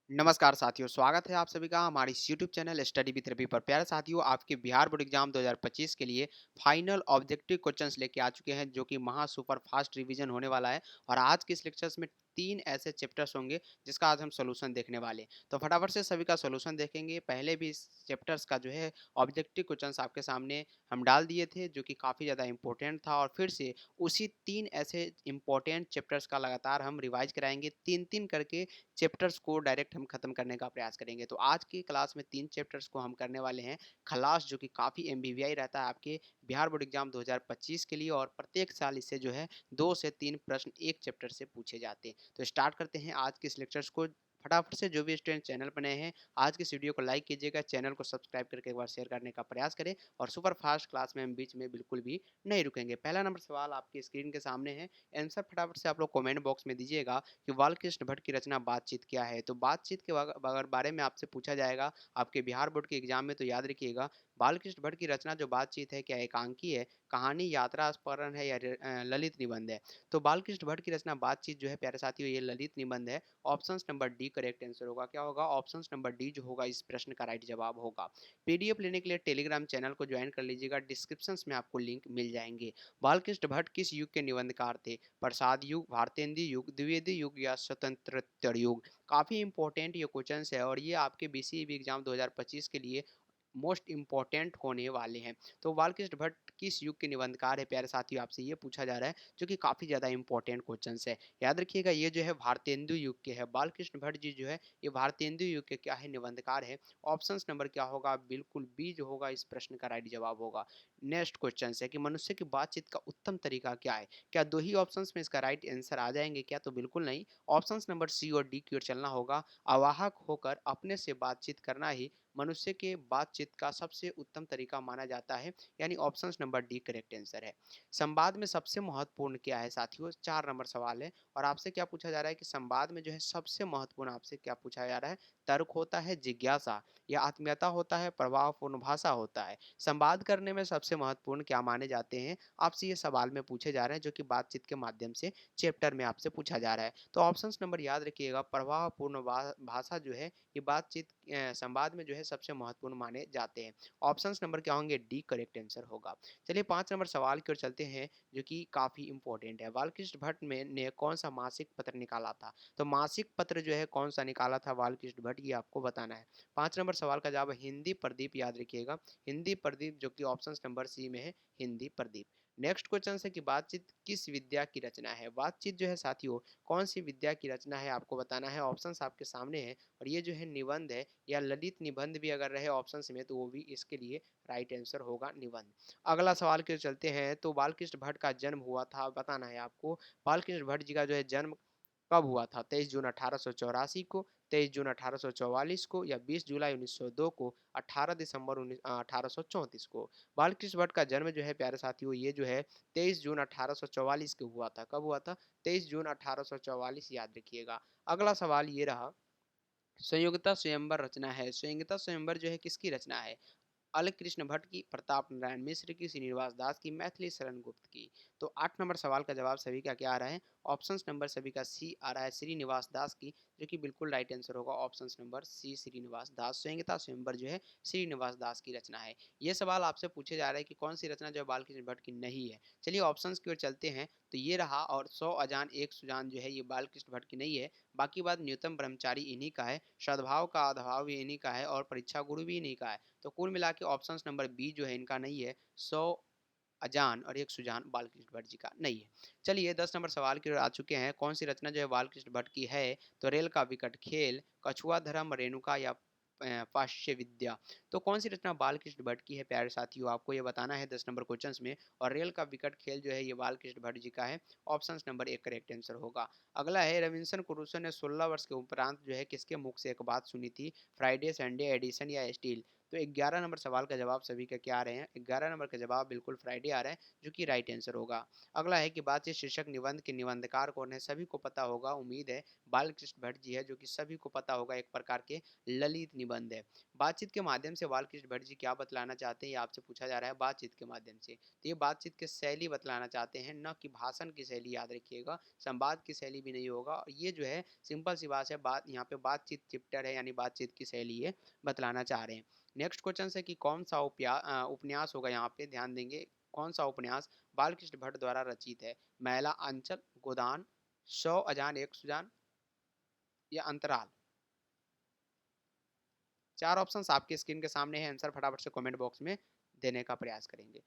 नमस्कार साथियों, स्वागत है आप सभी का हमारे इस YouTube channel study with Ravi पर। प्यारे साथियों, आपके बिहार बोर्ड एग्जाम 2025 के लिए फाइनल ऑब्जेक्टिव क्वेश्चंस लेके आ चुके हैं, जो कि महा सुपर फास्ट रिवीजन होने वाला है। और आज के इस लेक्चर्स में 3 ऐसे चैप्टर्स होंगे जिसका आज हम सॉल्यूशन देखने वाले हैं। तो फटाफट से सभी का सॉल्यूशन देखेंगे। पहले भी इस चैप्टर्स का जो है ऑब्जेक्टिव क्वेश्चंस आपके सामने हम डाल दिए थे, जो कि काफ़ी ज़्यादा इंपॉर्टेंट था। और फिर से उसी 3 ऐसे इंपॉर्टेंट चैप्टर्स का लगातार हम रिवाइज कराएंगे, 3-3 करके चैप्टर्स को डायरेक्ट हम खत्म करने का प्रयास करेंगे। तो आज की क्लास में 3 चैप्टर्स को हम करने वाले हैं खलास, जो कि काफ़ी एमबीवीआई रहता है आपके बिहार बोर्ड एग्जाम 2025 के लिए। और प्रत्येक साल इससे जो है 2 से 3 प्रश्न एक चैप्टर से पूछे जाते हैं। तो स्टार्ट करते हैं आज के इस लेक्चर्स को। फटाफट से जो भी स्टूडेंट चैनल पर नए हैं, आज की इस वीडियो को लाइक कीजिएगा, चैनल को सब्सक्राइब करके एक बार शेयर करने का प्रयास करें। और सुपर फास्ट क्लास में हम बीच में बिल्कुल भी नहीं रुकेंगे। पहला नंबर सवाल आपकी स्क्रीन के सामने है। आंसर फटाफट से आप लोग कमेंट बॉक्स में दीजिएगा कि बालकृष्ण भट्ट की रचना बातचीत क्या है। तो बातचीत के अगर बारे में आपसे पूछा जाएगा आपके बिहार बोर्ड के एग्जाम में, तो याद रखिएगा बालकृष्ण भट्ट की रचना जो बातचीत है, क्या एकांकी है, कहानी, यात्रा, स्मरण है, या ललित निबंध है। तो बालकृष्ण भट्ट की रचना बातचीत जो है प्यारे साथियों, ये ललित निबंध है। Option number D correct answer होगा। क्या होगा? ऑप्शन नंबर डी जो होगा इस प्रश्न का राइट जवाब होगा। पीडीएफ लेने के लिए टेलीग्राम चैनल को ज्वाइन कर लीजिएगा, डिस्क्रिप्शन में आपको लिंक मिल जाएंगे। बालकृष्ण भट्ट किस युग के निबंधकार थे? प्रसाद युग, भारतेंदु युग, द्विवेदी युग, या स्वतंत्र युग? काफ़ी इंपॉर्टेंट ये क्वेश्चन है, और ये आपके बीसीई एग्जाम 2025 के लिए मोस्ट इंपॉर्टेंट होने वाले हैं। तो बालकृष्ण भट्ट किस युग के निबंधकार है प्यारे साथियों, आपसे ये पूछा जा रहा है, जो कि काफ़ी ज़्यादा इंपॉर्टेंट क्वेश्चन है। याद रखिएगा ये जो है भारतेंदु युग के है। बालकृष्ण भट्ट जी जो है ये भारतेंदु युग के क्या है, निबंधकार है। ऑप्शन नंबर क्या होगा? बिल्कुल बी जो होगा इस प्रश्न का राइट जवाब होगा। नेक्स्ट क्वेश्चन है कि मनुष्य की बातचीत का उत्तम तरीका क्या है? क्या दो ही ऑप्शंस में इसका राइट आंसर आ जाएंगे क्या? तो बिल्कुल नहीं। ऑप्शंस नंबर सी और डी की ओर चलना होगा। अवाहक होकर अपने से बातचीत करना ही मनुष्य के बातचीत का सबसे उत्तम तरीका माना जाता है, यानी option number D correct answer है। संवाद में सबसे महत्वपूर्ण क्या है साथियों? 4 नंबर सवाल है। और आपसे क्या पूछा जा रहा है कि संवाद में जो है सबसे महत्वपूर्ण आपसे क्या पूछा जा रहा है? तर्क होता है, जिज्ञासा, या आत्मीयता होता है, प्रभावपूर्ण भाषा होता है? संवाद करने में सबसे महत्वपूर्ण क्या माने जाते हैं? आपसे ये सवाल में पूछे जा रहे हैं, जो कि बातचीत के माध्यम से चैप्टर में आपसे पूछा जा रहा है। तो ऑप्शन नंबर याद रखिएगा, प्रभावपूर्ण भाषा जो है ये बातचीत संवाद में जो है सबसे महत्वपूर्ण माने जाते हैं। ऑप्शन नंबर क्या होंगे? डी करेक्ट आंसर होगा। चलिए 5 नंबर सवाल की ओर चलते हैं, जो कि काफी इंपॉर्टेंट है। बालकृष्ण भट्ट ने कौन सा मासिक पत्र निकाला था? तो मासिक पत्र जो है कौन सा निकाला था बालकृष्ण भट्ट, ये आपको बताना है। 5 नंबर सवाल का जवाब हिंदी प्रदीप, याद रखिएगा हिंदी प्रदीप, जो कि ऑप्शन नंबर सी में है, हिंदी प्रदीप। नेक्स्ट क्वेश्चन है कि बातचीत किस विद्या की रचना है? बातचीत जो है साथियों कौन सी विद्या की रचना है, आपको बताना है। ऑप्शंस आपके सामने है, और ये जो है निबंध है, या ललित निबंध भी अगर रहे ऑप्शंस में, तो वो भी इसके लिए राइट आंसर होगा निबंध। अगला सवाल के चलते हैं। तो बालकृष्ण भट्ट का जन्म हुआ था, बताना है आपको। बालकृष्ण भट्ट जी का जो है जन्म कब हुआ था? 23 जून 1884 को, 23 जून 1844 को, या 20 जुलाई 1902 को, 18 दिसंबर 1834 को? बालकृष्ण भट्ट का जन्म जो है प्यारे साथियों, ये जो है 23 जून 1844 को हुआ था। कब हुआ था? 23 जून 1844, याद रखिएगा। अगला सवाल ये रहा, संयोगिता स्वयंवर रचना है। संयोगिता स्वयंवर जो है किसकी रचना है? अलकृष्ण भट्ट की, प्रताप नारायण मिश्र की, श्रीनिवास दास की, मैथिली शरण गुप्त की? तो 8 नंबर सवाल का जवाब सभी का क्या आ रहा है? ऑप्शन नंबर सभी का सी आ रहा है, श्रीनिवास दास की, जो कि बिल्कुल राइट आंसर होगा। ऑप्शन नंबर सी श्रीनिवास दास। संहिता स्वयंवर जो है श्रीनिवास दास की रचना है। ये सवाल आपसे पूछे जा रहे हैं कि कौन सी रचना जो है बालकृष्ण भट्ट की नहीं है। चलिए ऑप्शंस की ओर चलते हैं। तो ये रहा, और 100 अजान एक सुजान जो है ये बालकृष्ण भट्ट की नहीं है। बाकी बात न्यूनतम ब्रह्मचारी इन्हीं का है, सद्भाव का अधभाव भी इन्हीं का है, और परीक्षा गुरु भी इन्हीं का है। तो कुल मिला के ऑप्शन नंबर बी जो है इनका नहीं है। 100 अजान और एक सुजान बालकृष्ण भट्ट जी का नहीं है। चलिए 10 नंबर सवाल की ओर आ चुके हैं। कौन सी रचना जो है बालकृष्ण भट्ट की है? तो रेल का विकट खेल, कछुआ धर्म, रेणुका, या पाश्य विद्या? तो कौन सी रचना बालकृष्ण भट्ट की है प्यारे साथियों, आपको ये बताना है 10 नंबर क्वेश्चन में। और रेल का विकट खेल जो है ये बालकृष्ण भट्ट जी का है। ऑप्शन नंबर एक करेक्ट आंसर होगा। अगला है, रविंसन क्रूसो ने 16 वर्ष के उपरांत जो है किसके मुख से एक बात सुनी थी? फ्राइडे, संडे, एडिसन, या स्टील? तो 11 नंबर सवाल का जवाब सभी का क्या आ रहे हैं? 11 नंबर का जवाब बिल्कुल फ्राइडे आ रहा है, जो कि राइट आंसर होगा। अगला है कि बातचीत शीर्षक निबंध के निबंधकार कौन है? सभी को पता होगा, उम्मीद है बालकृष्ण भट्ट जी है, जो कि सभी को पता होगा, एक प्रकार के ललित निबंध है। बातचीत के माध्यम से से बालकृष्ण भट्ट जी क्या बतलाना चाहते हैं, ये आपसे पूछा जा रहा है बातचीत के माध्यम से। तो ये बातचीत की शैली बतलाना चाहते हैं, न कि भाषण की शैली, याद रखिएगा। संवाद की शैली भी नहीं होगा। ये जो है सिंपल सी बात है, बात यहाँ पे बातचीत चैप्टर है, यानी बातचीत की शैली ये बतलाना चाह रहे हैं। नेक्स्ट क्वेश्चन है कि कौन सा उपन्यास होगा, यहाँ पे ध्यान देंगे। कौन सा उपन्यास बालकृष्ण भट्ट द्वारा रचित है? मैला अंचल, गोदान, 100 अजान एक सुजान या अंतराल? चार ऑप्शंस आपकी स्क्रीन के सामने है। आंसर फटाफट से कमेंट बॉक्स में देने का प्रयास करेंगे।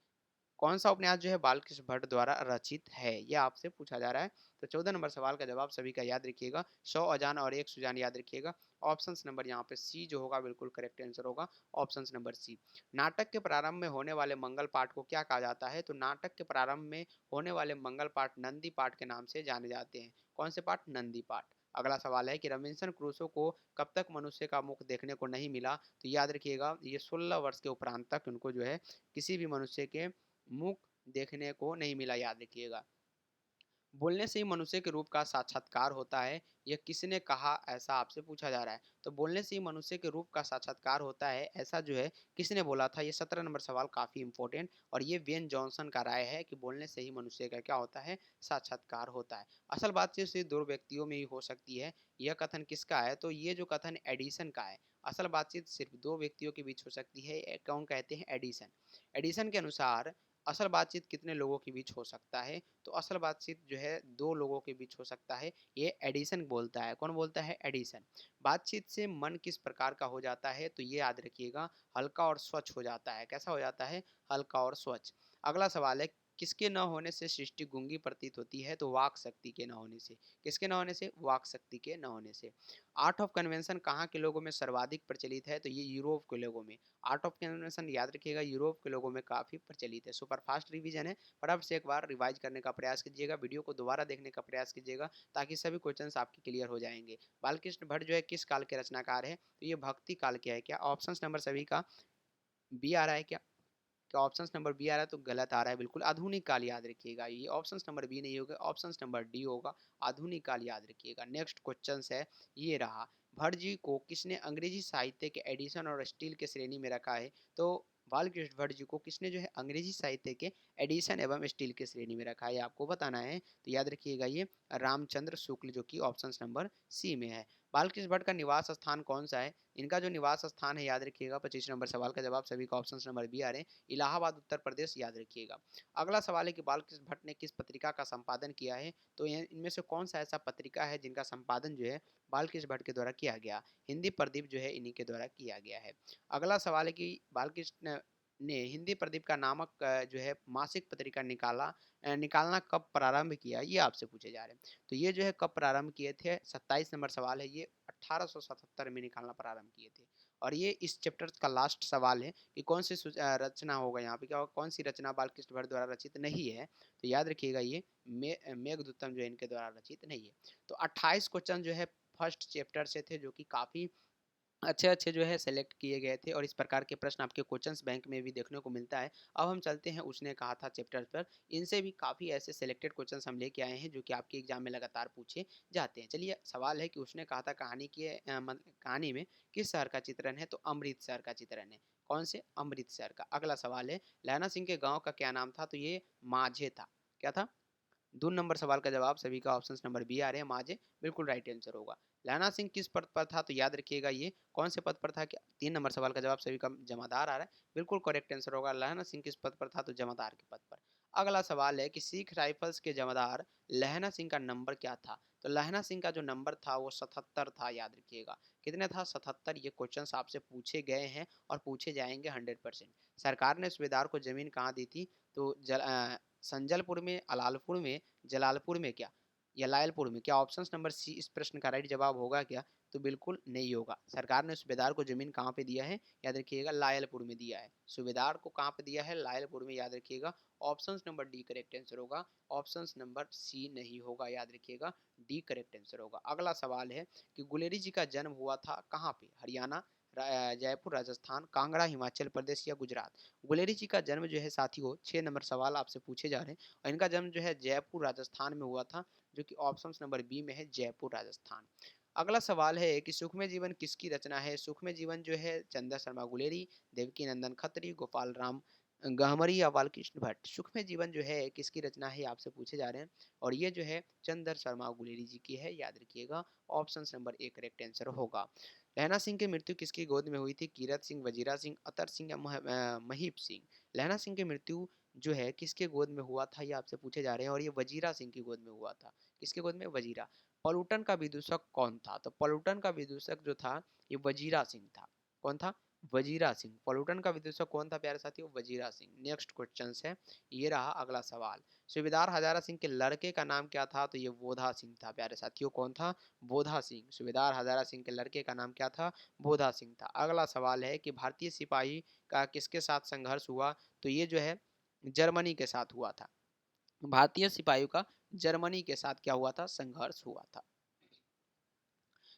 कौन सा उपन्यास जो है बालकृष्ण भट्ट द्वारा रचित है, ये आपसे पूछा जा रहा है। तो 14 नंबर सवाल का जवाब सभी का याद रखिएगा, 100 अजान और एक सुजान याद रखिएगा। ऑप्शन नंबर यहाँ पे सी जो होगा बिल्कुल करेक्ट आंसर होगा, ऑप्शन नंबर सी। नाटक के प्रारंभ में होने वाले मंगल पाठ को क्या कहा जाता है? तो नाटक के प्रारंभ में होने वाले मंगल पाठ नंदी पाठ के नाम से जाने जाते हैं। कौन से पाठ? नंदी पाठ। अगला सवाल है कि रॉबिन्सन क्रूसो को कब तक मनुष्य का मुख देखने को नहीं मिला? तो याद रखिएगा, ये 16 वर्ष के उपरांत तक उनको जो है किसी भी मनुष्य के मुख देखने को नहीं मिला, याद रखिएगा। बोलने से ही मनुष्य के रूप का साक्षात्कार होता है, यह किसने कहा, ऐसा आपसे पूछा जा रहा है। तो बोलने से ही मनुष्य के रूप का साक्षात्कार होता है, ऐसा जो है किसने बोला था? ये 17 नंबर सवाल काफी इंपॉर्टेंट, और ये वेन जॉनसन का राय है कि बोलने से ही मनुष्य का क्या होता है? साक्षात्कार होता है। असल बातचीत सिर्फ दो व्यक्तियों में ही हो सकती है, यह कथन किसका है? तो ये जो कथन एडिसन का है। असल बातचीत सिर्फ दो व्यक्तियों के बीच हो सकती है, कौन कहते हैं? एडिसन। एडिसन के अनुसार असल बातचीत कितने लोगों के बीच हो सकता है? तो असल बातचीत जो है दो लोगों के बीच हो सकता है, ये एडिसन बोलता है। कौन बोलता है? एडिसन। बातचीत से मन किस प्रकार का हो जाता है? तो ये याद रखिएगा, हल्का और स्वच्छ हो जाता है। कैसा हो जाता है? हल्का और स्वच्छ। अगला सवाल है, किसके न होने से सृष्टि गूंगी प्रतीत होती है? तो वाक शक्ति के न होने से। किसके न होने से? वाक शक्ति के न होने से। आर्ट ऑफ कन्वेंशन कहाँ के लोगों में सर्वाधिक प्रचलित है? तो ये यूरोप के लोगों में। आर्ट ऑफ कन्वेंशन याद रखिएगा, यूरोप के लोगों में काफ़ी प्रचलित है। सुपर फास्ट रिवीजन है, फटाफट से एक बार रिवाइज करने का प्रयास कीजिएगा, वीडियो को दोबारा देखने का प्रयास कीजिएगा, ताकि सभी क्वेश्चंस आपके क्लियर हो जाएंगे। बालकृष्ण भट्ट जो है किस काल के रचनाकार है? तो ये भक्ति काल के है। क्या ऑप्शन नंबर सभी का बी आ रहा है? क्या ऑप्शन नंबर बी आ रहा है? तो गलत आ रहा है बिल्कुल, आधुनिक काल याद रखिएगा। ये ऑप्शन नंबर बी नहीं होगा, ऑप्शन नंबर डी होगा, आधुनिक काल याद रखिएगा। नेक्स्ट क्वेश्चन है, ये रहा, भट्ट जी को किसने अंग्रेजी साहित्य के एडिशन और स्टील के श्रेणी में रखा है? तो बालकृष्ण भट्ट जी को किसने जो है अंग्रेजी साहित्य के एडिशन एवं स्टील के श्रेणी में रखा है, आपको बताना है। तो याद रखिएगा, ये रामचंद्र शुक्ल, जो कि ऑप्शन नंबर सी में है। बालकृष्ण भट्ट का निवास स्थान कौन सा है? इनका जो निवास स्थान है, याद रखिएगा, 25 नंबर सवाल का जवाब सभी का ऑप्शन नंबर बी आ रहे हैं, इलाहाबाद उत्तर प्रदेश, याद रखिएगा। अगला सवाल है कि बालकृष्ण भट्ट ने किस पत्रिका का संपादन किया है? तो इनमें से कौन सा ऐसा पत्रिका है जिनका संपादन जो है बालकृष्ण भट्ट के द्वारा किया गया? हिंदी प्रदीप जो है इन्हीं के द्वारा किया गया है। अगला सवाल है कि बालकृष्ण ने हिंदी प्रदीप का नामक जो है मासिक पत्रिका निकालना कब प्रारंभ किया, ये आपसे पूछे जा रहे हैं। तो ये जो है कब प्रारंभ किए थे? 27 नंबर सवाल है, ये 1877 में निकालना प्रारंभ किए थे। और ये इस चैप्टर का लास्ट सवाल है कि कौन सी रचना होगा, यहाँ पे क्या होगा, कौन सी रचना बालकृष्ण भट्ट द्वारा रचित नहीं है? तो याद रखिएगा, ये मेघदूतम जो है इनके द्वारा रचित नहीं है। तो 28 क्वेश्चन जो है फर्स्ट चैप्टर से थे, जो कि काफ़ी अच्छे अच्छे जो है सेलेक्ट किए गए थे, और इस प्रकार के प्रश्न आपके क्वेश्चंस बैंक में भी देखने को मिलता है। अब हम चलते हैं उसने कहा था चैप्टर पर। इनसे भी काफ़ी ऐसे सेलेक्टेड क्वेश्चंस हम लेके आए हैं, जो कि आपके एग्जाम में लगातार पूछे जाते हैं। चलिए, सवाल है कि उसने कहा था कहानी में किस शहर का चित्रण है? तो अमृतसर का चित्रण है। कौन से? अमृतसर का। अगला सवाल है, लहना सिंह के गाँव का क्या नाम था? तो ये माझे था। क्या था? 2 नंबर सवाल का जवाब सभी का ऑप्शन नंबर बी आ रहे हैं, माजे, बिल्कुल राइट आंसर होगा। लहना सिंह किस पद पर था? तो याद रखिएगा, ये कौन से पद पर था? क्या 3 नंबर सवाल का जवाब सभी का जमादार आ रहा है, बिल्कुल करेक्ट आंसर होगा। लहना सिंह किस पद पर था? तो जमादार के पद पर। अगला सवाल है कि सिख राइफल्स के जमादार लहना सिंह का नंबर क्या था? तो लहना सिंह का जो नंबर था वो 77 था, याद रखिएगा। कितने था? 77। ये क्वेश्चन आपसे पूछे गए हैं और पूछे जाएंगे 100%। सरकार ने सूबेदार को जमीन कहाँ दी थी? तो संजलपुर में, अलालपुर में, जलालपुर में, क्या या लायलपुर में? क्या ऑप्शन नंबर सी इस प्रश्न का राइट जवाब होगा क्या? तो बिल्कुल नहीं होगा। सरकार ने सूबेदार को जमीन कहाँ पे दिया है? याद रखिएगा, लायलपुर में दिया है। सूबेदार को कहाँ पे दिया है? लायलपुर में, याद रखिएगा। Option number D correct answer होगा, ऑप्शन नंबर सी नहीं होगा, याद रखिएगा, डी करेक्ट आंसर होगा। अगला सवाल है कि गुलेरी जी का जन्म हुआ था कहाँ पे? हरियाणा, जयपुर राजस्थान, कांगड़ा हिमाचल प्रदेश या गुजरात? गुलेरी जी का जन्म जो है साथियों, 6 नंबर सवाल आपसे पूछे जा रहे हैं, और इनका जन्म जो है जयपुर राजस्थान में हुआ था, जो कि ऑप्शन नंबर बी में है, जयपुर राजस्थान। अगला सवाल है कि सुखमय जीवन किसकी रचना है? सुखमय जीवन जो है चंदा शर्मा गुलेरी, देवकीनंदन खत्री, गोपाल राम गहमरी या बालकृष्ण भट्ट। सुखमय जीवन जो है किसकी रचना है, ये आपसे पूछे जा रहे हैं और ये जो है चंदर शर्मा गुलेरी जी की है, याद रखिएगा। Option number A correct answer होगा। लहना सिंह की मृत्यु किसकी गोद में हुई थी? कीरत सिंह, वजीरा सिंह, अतर सिंह या महीप सिंह। लहना सिंह की मृत्यु जो है किसके गोद में हुआ था, ये आपसे पूछे जा रहे हैं और ये वजीरा सिंह की गोद में हुआ था। किसके गोद में? वजीरा। पॉल्यूटन का विदूषक कौन था? तो पॉल्यूटन का विदूषक जो था ये वजीरा सिंह था। कौन था? वजीरा सिंह। पॉल्यूटन का विदूषक कौन था प्यारे साथियों? वजीरा सिंह। नेक्स्ट क्वेश्चन है, ये रहा अगला सवाल। सूबेदार हजारा सिंह के लड़के का नाम क्या था? तो ये बोधा सिंह था प्यारे साथियों। कौन था? बोधा सिंह। सूबेदार हजारा सिंह के लड़के का नाम क्या था? बोधा सिंह था। अगला सवाल है कि भारतीय सिपाही का किसके साथ संघर्ष हुआ? तो ये जो है जर्मनी के साथ हुआ था। भारतीय सिपाहियों का जर्मनी के साथ क्या हुआ था? संघर्ष हुआ था।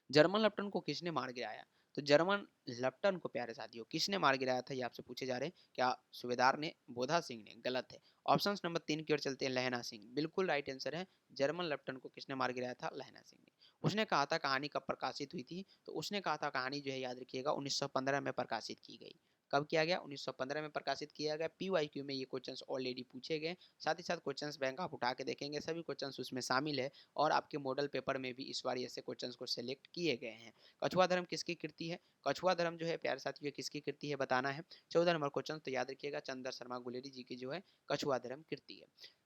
जर्मन लेफ्टिनेंट को किसने मार गिराया? तो जर्मन लेफ्टिनेंट को प्यारे साथियों किसने मार गिराया था, ये आपसे पूछे जा रहे हैं। क्या सूबेदार ने? बोधा सिंह ने? गलत है। ऑप्शन नंबर 3 की ओर चलते हैं, लहना सिंह। बिल्कुल राइट आंसर है। जर्मन लेफ्टिनेंट को किसने मार गिराया था? लहना सिंह ने। उसने कहा था कहानी कब प्रकाशित हुई थी? तो उसने कहा था कहानी जो है याद रखिएगा 1915 में प्रकाशित की गई। कब किया गया? 1915 में प्रकाशित किया गया। पीवाईक्यू में ये क्वेश्चंस ऑलरेडी पूछे गए। साथ ही साथ क्वेश्चंस बैंक आप उठा के देखेंगे, सभी क्वेश्चंस उसमें शामिल है और आपके मॉडल पेपर में भी इस बार ऐसे क्वेश्चंस को सिलेक्ट किए गए हैं। कछुआ धर्म किसकी कृति है? कछुआ धर्म जो है प्यारे साथियों ये किसकी कृति है बताना है। 14 नंबर क्वेश्चन तो याद रखिएगा चंद्र शर्मा गुलेरी जी की जो है कछुआ धर्म कृति है।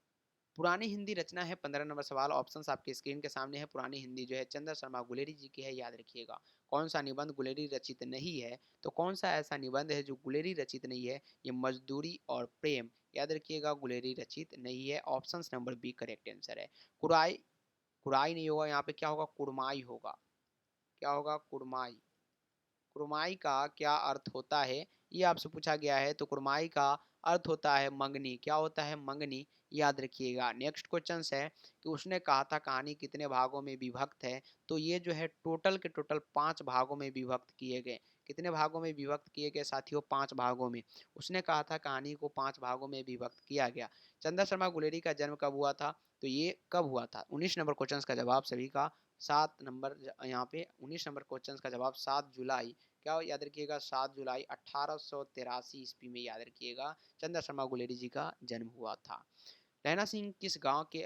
पुरानी हिंदी रचना है 15 नंबर सवाल। ऑप्शंस आपके स्क्रीन के सामने है। पुरानी हिंदी जो है चंद्र शर्मा गुलेरी जी की है, याद रखिएगा। कौन सा निबंध गुलेरी रचित नहीं है? तो कौन सा ऐसा निबंध है जो गुलेरी रचित नहीं है? ये मजदूरी और प्रेम, याद रखिएगा गुलेरी रचित नहीं है। Option number B correct answer है। कुराई, कुराई नहीं होगा यहाँ पे, क्या होगा? कुरमाई होगा। क्या होगा? कुरमाई। कुरमाई का क्या अर्थ होता है, ये आपसे पूछा गया है। तो कुरमाई का अर्थ होता है मंगनी। क्या होता है? मंगनी, याद रखिएगा। नेक्स्ट क्वेश्चन है कि उसने कहा था कहानी कितने भागों में विभक्त है? तो ये जो है टोटल के टोटल 5 भागों में विभक्त किए गए। कितने भागों में विभक्त किए गए साथियों? 5 भागों में। उसने कहा था कहानी को 5 भागों में विभक्त किया गया। चंदा शर्मा गुलेरी का जन्म कब हुआ था? तो ये कब हुआ था? 19 नंबर क्वेश्चन का जवाब सभी का 7 नंबर, यहाँ पे 19 नंबर क्वेश्चन का जवाब 7 जुलाई, क्या याद रखिएगा? 7 जुलाई 1883 ईस्वी में, याद रखिएगा, चंदा शर्मा गुलेरी जी का जन्म हुआ था। लहना सिंह किस गांव के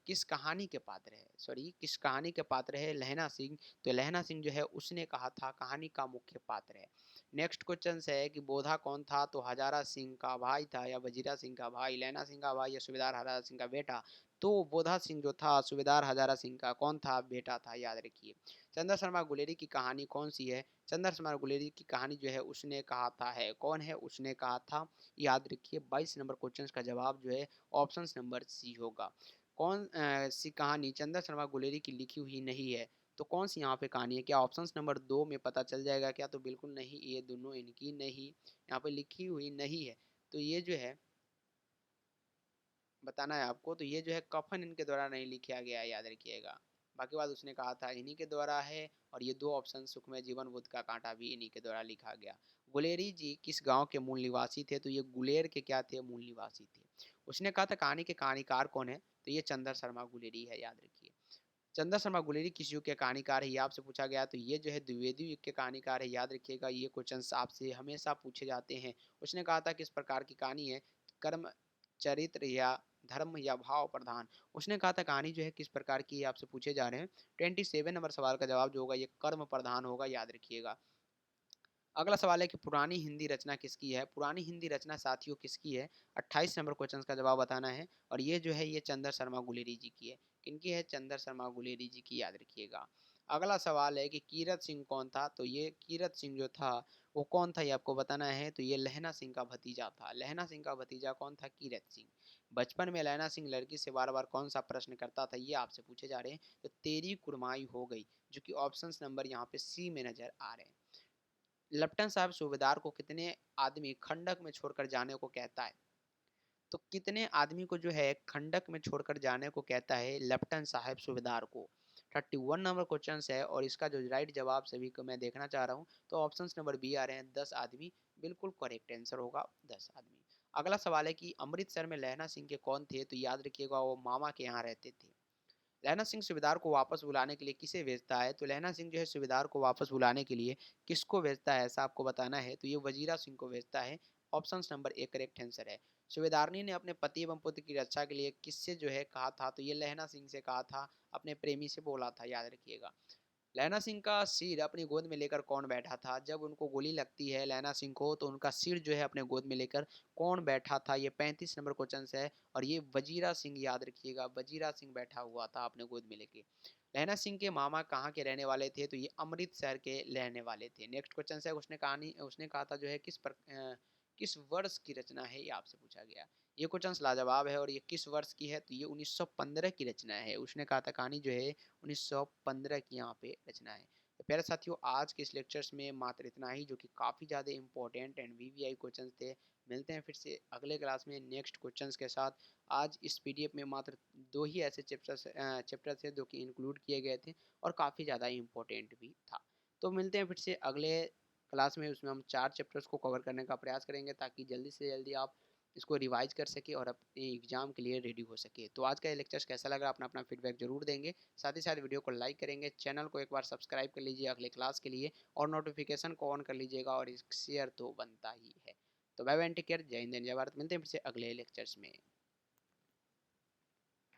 किस कहानी के पात्र है? सॉरी, किस कहानी के पात्र है लहना सिंह? तो लहना सिंह जो है उसने कहा था कहानी का मुख्य पात्र है। नेक्स्ट क्वेश्चन है कि बोधा कौन था? तो हजारा सिंह का भाई था या वजीरा सिंह का भाई, लहना सिंह का भाई या सूबेदार हजारा सिंह का बेटा? तो बोधा सिंह जो था सूबेदार हजारा सिंह का कौन था? बेटा था, याद रखिए। चंदा शर्मा गुलेरी की कहानी कौन सी है? चंदा शर्मा गुलेरी की कहानी जो है उसने कहा था है। कौन है उसने कहा था? याद रखिए। 22 नंबर क्वेश्चन का जवाब जो है ऑप्शन नंबर सी होगा। कौन सी कहानी चंदा शर्मा गुलेरी की लिखी हुई नहीं है? तो कौन सी यहाँ पे कहानी है? क्या ऑप्शन नंबर 2 में पता चल जाएगा क्या? तो बिल्कुल नहीं, ये दोनों इनकी नहीं, यहाँ पे लिखी हुई नहीं है। तो ये जो है बताना है आपको। तो ये जो है कफन इनके द्वारा नहीं लिखा गया है, याद रखिएगा। बाकी बात उसने कहा था इन्हीं के द्वारा है। और ये 2 ऑप्शन सुखमय जीवन, बुद्ध का कांटा भी इन्हीं के द्वारा लिखा गया। गुलेरी जी किस गांव के मूल निवासी थे? तो ये गुलेर के क्या थे? मूल निवासी थे। उसने कहा था कहानी के कहानीकार कौन है? तो ये चंद्र शर्मा गुलेरी है, याद रखिए। चंदा शर्मा गुलेरी किस युग के कहानीकार है, ये आपसे पूछा गया। तो ये जो है द्विवेदी युग के कहानीकार है, याद रखिएगा। ये क्वेश्चन आपसे हमेशा पूछे जाते हैं। उसने कहा था किस प्रकार की कहानी है? कर्म, चरित्र या धर्म या भाव प्रधान। उसने कहा था कहानी जो है किस प्रकार की, आपसे पूछे जा रहे हैं। 27 नंबर सवाल का जवाब जो होगा ये कर्म प्रधान होगा, याद रखिएगा। अगला सवाल है कि पुरानी हिंदी रचना किसकी है? पुरानी हिंदी रचना साथियों किसकी है? 28 नंबर क्वेश्चन का जवाब बताना है। और ये जो है ये चंद्र शर्मा गुलेरी जी की है। किनकी है? चंद्र शर्मा गुलेरी जी की, याद रखिएगा। अगला सवाल है कि कीरत सिंह कौन था? तो ये कीरत सिंह जो था वो कौन था, ये आपको बताना है। तो ये लहना सिंह का भतीजा था। लहना सिंह का भतीजा कौन था? कीरत सिंह। बचपन में लहना सिंह लड़की से बार बार कौन सा प्रश्न करता था, ये आपसे पूछे जा रहे हैं। तो तेरी कुरमाई हो गई, जो कि ऑप्शन नंबर यहाँ पे सी में नजर आ रहे हैं। लेफ्टिनेंट साहब सूबेदार को कितने आदमी खंडक में छोड़कर जाने को कहता है? तो कितने आदमी को जो है खंडक में छोड़कर जाने को कहता है लेफ्टिनेंट साहब सूबेदार को? 31 नंबर क्वेश्चन है और इसका जो राइट जवाब सभी को मैं देखना चाह रहा हूँ। तो ऑप्शन नंबर बी आ रहे हैं 10 आदमी। बिल्कुल करेक्ट आंसर होगा 10 आदमी। अगला सवाल है कि अमृतसर में लहना सिंह के कौन थे? तो याद रखिएगा वो मामा के यहाँ रहते थे। लहना सिंह सूबेदार को वापस बुलाने के लिए किसे भेजता है? तो लहना सिंह जो है सूबेदार को वापस बुलाने के लिए किसको भेजता है, ऐसा आपको बताना है। तो ये वजीरा सिंह को भेजता है। Option number A correct answer है। सूबेदारनी ने अपने पति एवं पुत्र की रक्षा के लिए किससे जो है कहा था? तो ये लहना सिंह से कहा था, अपने प्रेमी से बोला था, याद रखिएगा। लैना सिंह का सिर अपनी गोद में लेकर कौन बैठा था? जब उनको गोली लगती है लैना सिंह को, तो उनका सिर जो है अपने गोद में लेकर कौन बैठा था? ये 35 नंबर क्वेश्चन है और ये वजीरा सिंह, याद रखिएगा, वजीरा सिंह बैठा हुआ था अपने गोद में लेके। लैना सिंह के मामा कहाँ के रहने वाले थे? तो ये अमृतसर के रहने वाले थे। नेक्स्ट क्वेश्चन है, उसने कहा था जो है किस वर्ष की रचना है, ये आपसे पूछा गया। ये क्वेश्चन लाजवाब है और ये किस वर्ष की है? तो ये 1915 की रचना है। उसने कहा था कहानी जो है 1915 की यहाँ पे रचना है। तो प्यारे साथियों, आज के इस लेक्चर्स में मात्र इतना ही, जो कि काफ़ी ज़्यादा इंपॉर्टेंट एंड वीवीआई क्वेश्चन थे। मिलते हैं फिर से अगले क्लास में नेक्स्ट क्वेश्चंस के साथ। आज इस पीडीएफ में मात्र 2 ही ऐसे चैप्टर थे जो कि इंक्लूड किए गए थे और काफ़ी ज़्यादा इंपॉर्टेंट भी था। तो मिलते हैं फिर से अगले क्लास में, उसमें हम 4 चैप्टर्स को कवर करने का प्रयास करेंगे ताकि जल्दी से जल्दी आप इसको रिवाइज कर सके और अपने एग्जाम के लिए रेडी हो सके। तो आज का ये लेक्चर कैसा लगा, अपना अपना फीडबैक जरूर देंगे। साथ ही साथ वीडियो को लाइक करेंगे, चैनल को एक बार सब्सक्राइब कर लीजिए अगले क्लास के लिए और नोटिफिकेशन को ऑन कर लीजिएगा और शेयर तो बनता ही है। तो बाय बाय, टेक केयर, जय हिंद जय भारत। मिलते हैं फिर से अगले लेक्चर्स में।